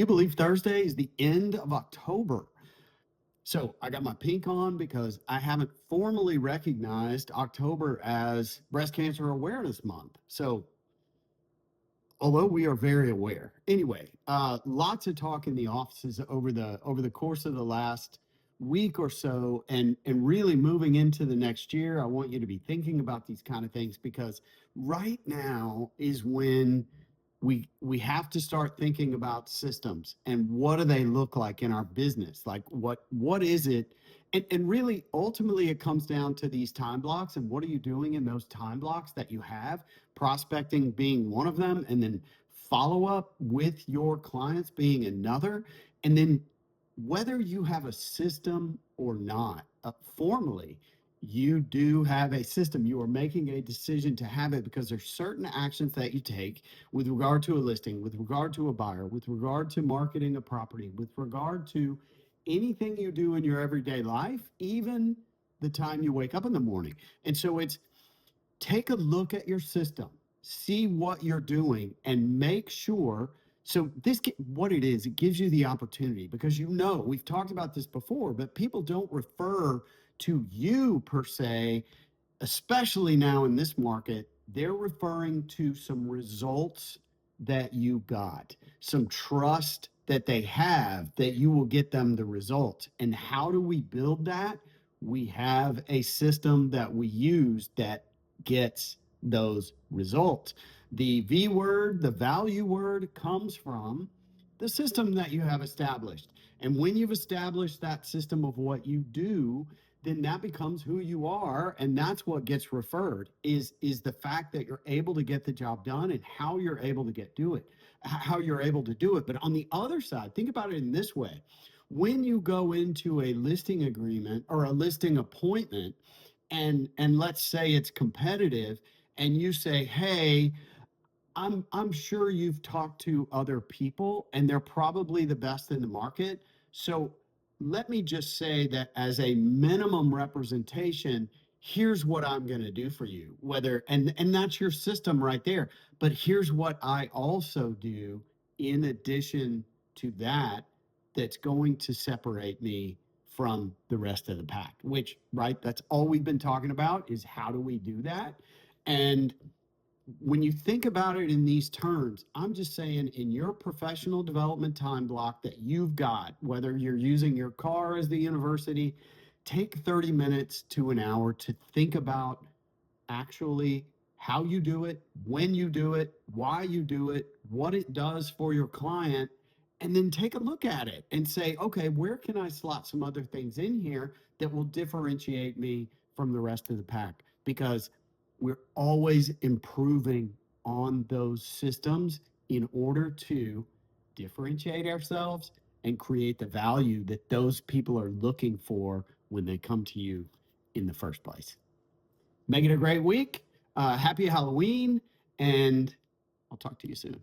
you believe Thursday is the end of October? So I got my pink on because I haven't formally recognized October as Breast Cancer Awareness Month. So although we are very aware. Anyway, lots of talk in the offices over the course of the last week or so, and really moving into the next year. I want you to be thinking about these kind of things because right now is when we have to start thinking about systems and what do they look like in our business, like what is it, and really ultimately it comes down to these time blocks and what are you doing in those time blocks that you have, prospecting being one of them, and then follow up with your clients being another, and then whether you have a system or not, formally you do have a system. You are making a decision to have it because there's certain actions that you take with regard to a listing, with regard to a buyer, with regard to marketing a property, with regard to anything you do in your everyday life, even the time you wake up in the morning. And so it's take a look at your system, see what you're doing, and make sure. So what it is, it gives you the opportunity because we've talked about this before, but people don't refer to you per se, especially now in this market. They're referring to some results that you got, some trust that they have that you will get them the results. And how do we build that? We have a system that we use that gets those results. The V word, the value word, comes from the system that you have established. And when you've established that system of what you do, then that becomes who you are, and that's what gets referred is the fact that you're able to get the job done and how you're able to how you're able to do it. But on the other side, think about it in this way. When you go into a listing agreement or a listing appointment, and let's say it's competitive, and you say, hey, I'm sure you've talked to other people and they're probably the best in the market. So let me just say that as a minimum representation, here's what I'm going to do for you. Whether and that's your system right there. But here's what I also do in addition to that that's going to separate me from the rest of the pack, which, right, that's all we've been talking about is how do we do that? And when you think about it in these terms, I'm just saying in your professional development time block that you've got, whether you're using your car as the university, take 30 minutes to an hour to think about actually how you do it, when you do it, why you do it, what it does for your client, and then take a look at it and say, okay, where can I slot some other things in here that will differentiate me from the rest of the pack? Because we're always improving on those systems in order to differentiate ourselves and create the value that those people are looking for when they come to you in the first place. Make it a great week. Happy Halloween, and I'll talk to you soon.